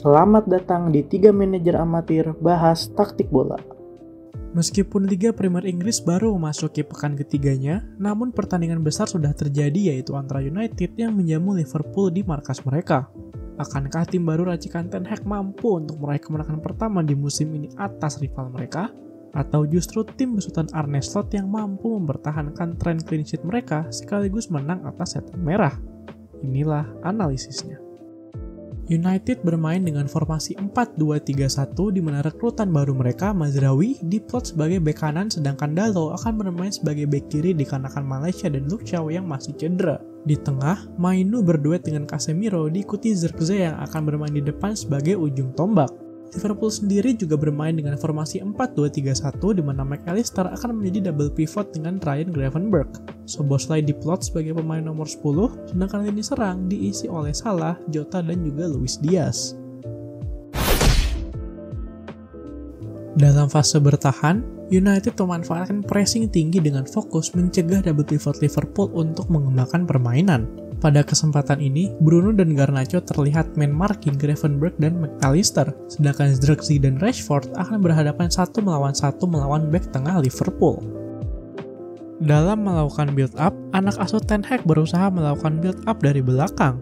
Selamat datang di 3 Manajer Amatir Bahas Taktik Bola. Meskipun Liga Premier Inggris baru memasuki pekan ketiganya, namun pertandingan besar sudah terjadi, yaitu antara United yang menjamu Liverpool di markas mereka. Akankah tim baru racikan Ten Hag mampu untuk meraih kemenangan pertama di musim ini atas rival mereka? Atau justru tim besutan Arne Slot yang mampu mempertahankan tren clean sheet mereka sekaligus menang atas setan merah? Inilah analisisnya. United bermain dengan formasi 4-2-3-1 di mana rekrutan baru mereka, Mazraoui, diplot sebagai bek kanan sedangkan Dalot akan bermain sebagai bek kiri dikarenakan Malaysia dan Luke Shaw yang masih cedera. Di tengah, Mainu berduet dengan Casemiro diikuti Zirkzee yang akan bermain di depan sebagai ujung tombak. Liverpool sendiri juga bermain dengan formasi 4-2-3-1 di mana McAllister akan menjadi double pivot dengan Ryan Gravenberch. Szoboszlai diplot sebagai pemain nomor 10, sedangkan lini serang diisi oleh Salah, Jota, dan juga Luis Diaz. Dalam fase bertahan, United memanfaatkan pressing tinggi dengan fokus mencegah double pivot Liverpool untuk mengembangkan permainan. Pada kesempatan ini, Bruno dan Garnacho terlihat man marking Gravenberch dan McAllister, sedangkan Zirkzee dan Rashford akan berhadapan 1 melawan bek tengah Liverpool. Dalam melakukan build-up, anak asuh Ten Hag berusaha melakukan build-up dari belakang.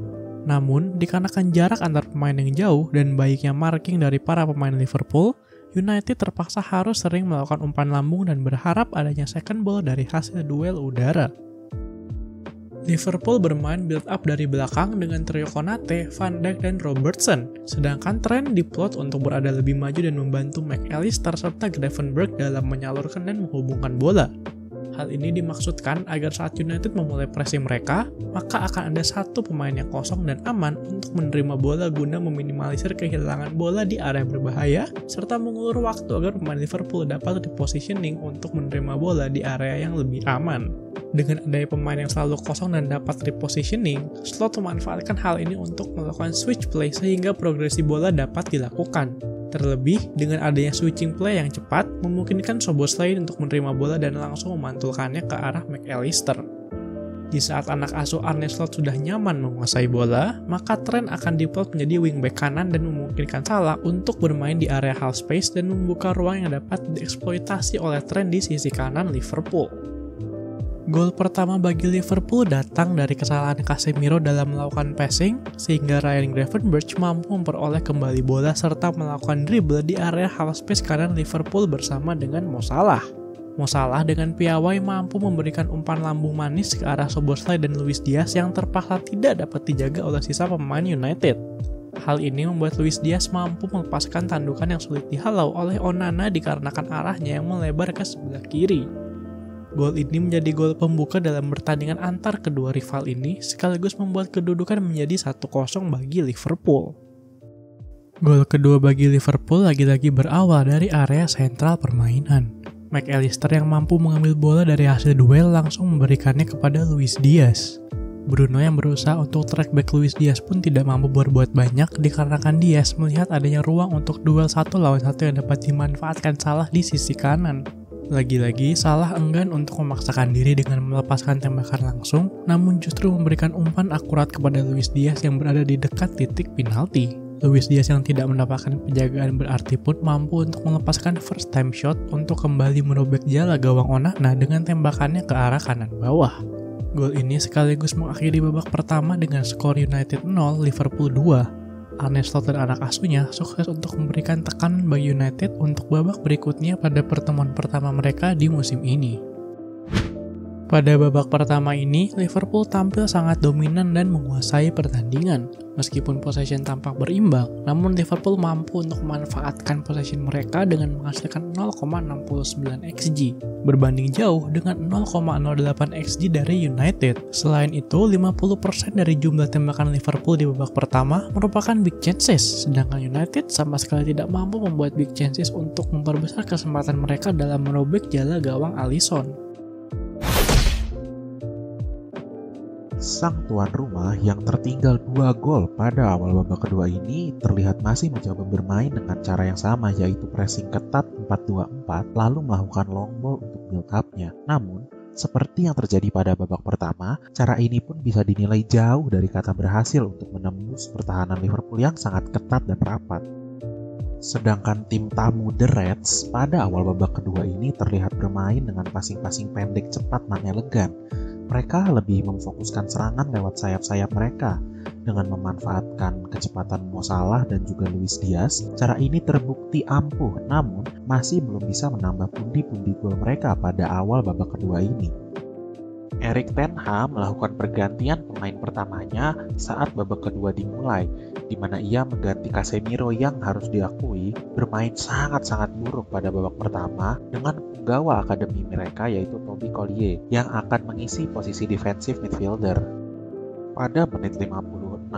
Namun, dikarenakan jarak antar pemain yang jauh dan baiknya marking dari para pemain Liverpool, United terpaksa harus sering melakukan umpan lambung dan berharap adanya second ball dari hasil duel udara. Liverpool bermain build-up dari belakang dengan trio Konate, Van Dijk, dan Robertson, sedangkan Trent diplot untuk berada lebih maju dan membantu McAllister serta Gravenberch dalam menyalurkan dan menghubungkan bola. Hal ini dimaksudkan agar saat United memulai pressing mereka, maka akan ada satu pemain yang kosong dan aman untuk menerima bola guna meminimalisir kehilangan bola di area berbahaya, serta mengulur waktu agar pemain Liverpool dapat repositioning untuk menerima bola di area yang lebih aman. Dengan adanya pemain yang selalu kosong dan dapat repositioning, Slot memanfaatkan hal ini untuk melakukan switch play sehingga progresi bola dapat dilakukan. Terlebih, dengan adanya switching play yang cepat, memungkinkan Szoboszlai untuk menerima bola dan langsung memantulkannya ke arah McAllister. Di saat anak asuh Arne Slot sudah nyaman menguasai bola, maka Trent akan diplot menjadi wingback kanan dan memungkinkan Salah untuk bermain di area half space dan membuka ruang yang dapat dieksploitasi oleh Trent di sisi kanan Liverpool. Gol pertama bagi Liverpool datang dari kesalahan Casemiro dalam melakukan passing, sehingga Ryan Gravenberch mampu memperoleh kembali bola serta melakukan dribble di area half space kanan Liverpool bersama dengan Mo Salah. Mo Salah dengan piawai mampu memberikan umpan lambung manis ke arah Szoboszlai dan Luis Diaz yang terpaksa tidak dapat dijaga oleh sisa pemain United. Hal ini membuat Luis Diaz mampu melepaskan tandukan yang sulit dihalau oleh Onana dikarenakan arahnya yang melebar ke sebelah kiri. Gol ini menjadi gol pembuka dalam pertandingan antar kedua rival ini, sekaligus membuat kedudukan menjadi 1-0 bagi Liverpool. Gol kedua bagi Liverpool lagi-lagi berawal dari area sentral permainan. McAllister yang mampu mengambil bola dari hasil duel langsung memberikannya kepada Luis Diaz. Bruno yang berusaha untuk track back Luis Diaz pun tidak mampu berbuat banyak dikarenakan Diaz melihat adanya ruang untuk duel 1 lawan 1 yang dapat dimanfaatkan Salah di sisi kanan. Lagi-lagi, Salah enggan untuk memaksakan diri dengan melepaskan tembakan langsung, namun justru memberikan umpan akurat kepada Luis Diaz yang berada di dekat titik penalti. Luis Diaz yang tidak mendapatkan penjagaan berarti pun mampu untuk melepaskan first time shot untuk kembali merobek jala gawang Onana dengan tembakannya ke arah kanan bawah. Gol ini sekaligus mengakhiri babak pertama dengan skor United 0, Liverpool 2. Arne Slot dan anak asuhnya sukses untuk memberikan tekanan bagi United untuk babak berikutnya pada pertemuan pertama mereka di musim ini. Pada babak pertama ini, Liverpool tampil sangat dominan dan menguasai pertandingan. Meskipun possession tampak berimbang, namun Liverpool mampu untuk memanfaatkan possession mereka dengan menghasilkan 0,69 XG, berbanding jauh dengan 0,08 XG dari United. Selain itu, 50% dari jumlah tembakan Liverpool di babak pertama merupakan big chances, sedangkan United sama sekali tidak mampu membuat big chances untuk memperbesar kesempatan mereka dalam merobek jala gawang Alisson. Sang tuan rumah yang tertinggal 2 gol pada awal babak kedua ini terlihat masih mencoba bermain dengan cara yang sama, yaitu pressing ketat 4-2-4 lalu melakukan long ball untuk build up-nya. Namun, Seperti yang terjadi pada babak pertama, cara ini pun bisa dinilai jauh dari kata berhasil untuk menembus pertahanan Liverpool yang sangat ketat dan rapat. Sedangkan tim tamu The Reds pada awal babak kedua ini terlihat bermain dengan passing-passing pendek cepat dan elegan. Mereka lebih memfokuskan serangan lewat sayap-sayap mereka. Dengan memanfaatkan kecepatan Mo Salah dan juga Luis Diaz, cara ini terbukti ampuh, namun masih belum bisa menambah pundi-pundi gol mereka pada awal babak kedua ini. Erik ten Hag melakukan pergantian pemain pertamanya saat babak kedua dimulai, di mana ia mengganti Casemiro yang harus diakui bermain sangat-sangat buruk pada babak pertama dengan penggawa akademi mereka yaitu Toby Collier yang akan mengisi posisi defensive midfielder. Pada menit 56,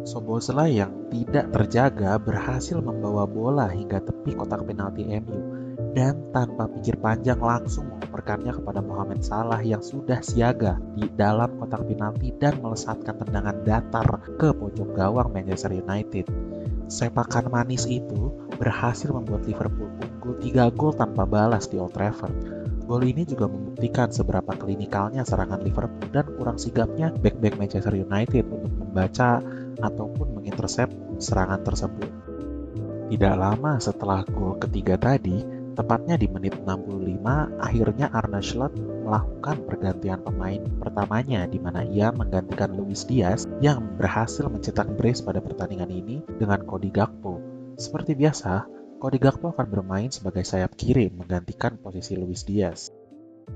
Szoboszlai yang tidak terjaga berhasil membawa bola hingga tepi kotak penalti MU dan tanpa pikir panjang langsung mengoperkannya kepada Mohamed Salah yang sudah siaga di dalam kotak penalti dan melesatkan tendangan datar ke pojok gawang Manchester United. Sepakan manis itu berhasil membuat Liverpool unggul 3 gol tanpa balas di Old Trafford. Gol ini juga membuktikan seberapa klinikalnya serangan Liverpool dan kurang sigapnya bek-bek Manchester United untuk membaca ataupun mengintersep serangan tersebut. Tidak lama setelah gol ketiga tadi, tepatnya di menit 65, akhirnya Arne Slot melakukan pergantian pemain pertamanya di mana ia menggantikan Luis Diaz yang berhasil mencetak brace pada pertandingan ini dengan Cody Gakpo. Seperti biasa, Cody Gakpo akan bermain sebagai sayap kiri menggantikan posisi Luis Diaz.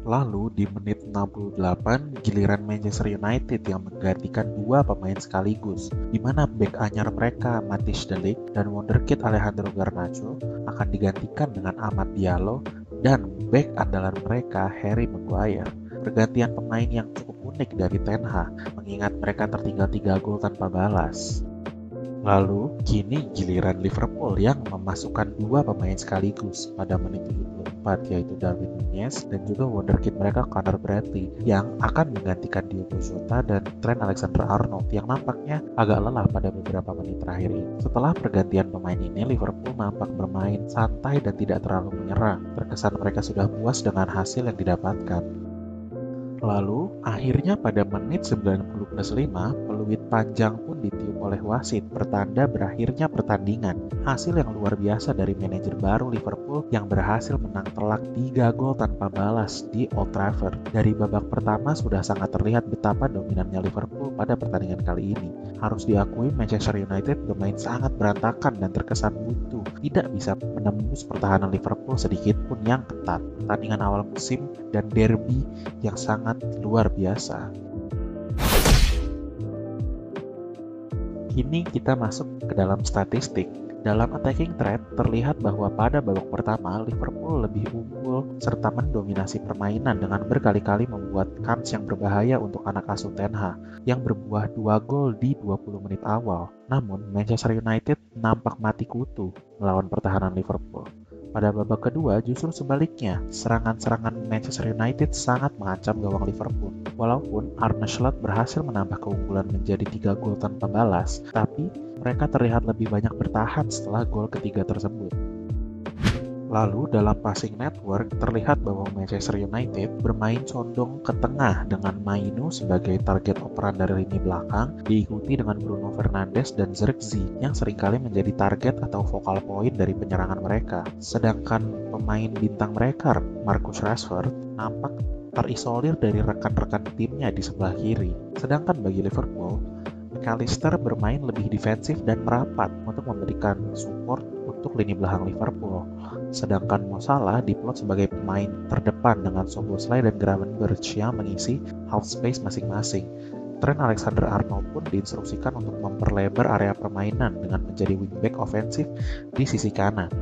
Lalu di menit 68, giliran Manchester United yang menggantikan 2 pemain sekaligus, di mana bek anyar mereka Matthijs de Ligt dan wonderkid Alejandro Garnacho akan digantikan dengan Amad Diallo dan bek andalan mereka Harry Maguire. Pergantian pemain yang cukup unik dari Ten Hag, mengingat mereka tertinggal 3 gol tanpa balas. Lalu, kini giliran Liverpool yang memasukkan 2 pemain sekaligus pada menit 74, yaitu Darwin Núñez dan juga wonderkid mereka Conor Bradley yang akan menggantikan Diogo Jota dan Trent Alexander-Arnold yang nampaknya agak lelah pada beberapa menit terakhir ini. Setelah pergantian pemain ini, Liverpool nampak bermain santai dan tidak terlalu menyerang. Terkesan mereka sudah puas dengan hasil yang didapatkan. Lalu, akhirnya pada menit 90+5, peluit panjang pun ditiup oleh wasit, pertanda berakhirnya pertandingan. Hasil yang luar biasa dari manajer baru Liverpool yang berhasil menang telak 3 gol tanpa balas di Old Trafford. Dari babak pertama sudah sangat terlihat betapa dominannya Liverpool pada pertandingan kali ini. Harus diakui Manchester United bermain sangat berantakan dan terkesan buntu, tidak bisa menembus pertahanan Liverpool sedikit pun yang ketat. Pertandingan awal musim dan derby yang sangat luar biasa. Kini kita masuk ke dalam statistik. Dalam attacking threat, terlihat bahwa pada babak pertama, Liverpool lebih unggul serta mendominasi permainan dengan berkali-kali membuat kans yang berbahaya untuk anak asuh Ten Hag yang berbuah 2 gol di 20 menit awal. Namun, Manchester United nampak mati kutu melawan pertahanan Liverpool. Pada babak kedua, justru sebaliknya, serangan-serangan Manchester United sangat mengancam gawang Liverpool. Walaupun Arne Slot berhasil menambah keunggulan menjadi 3 gol tanpa balas, tapi mereka terlihat lebih banyak bertahan setelah gol ketiga tersebut. Lalu dalam passing network terlihat bahwa Manchester United bermain condong ke tengah dengan Mainu sebagai target operan dari lini belakang, diikuti dengan Bruno Fernandes dan Zirkzee yang seringkali menjadi target atau focal point dari penyerangan mereka. Sedangkan pemain bintang mereka, Marcus Rashford, nampak terisolir dari rekan-rekan timnya di sebelah kiri. Sedangkan bagi Liverpool, McAllister bermain lebih defensif dan merapat untuk memberikan support untuk lini belakang Liverpool. Sedangkan Mo Salah diplot sebagai pemain terdepan dengan Szoboszlai dan Gravenberch yang mengisi half space masing-masing. Trent Alexander-Arnold pun diinstruksikan untuk memperlebar area permainan dengan menjadi wingback ofensif di sisi kanan.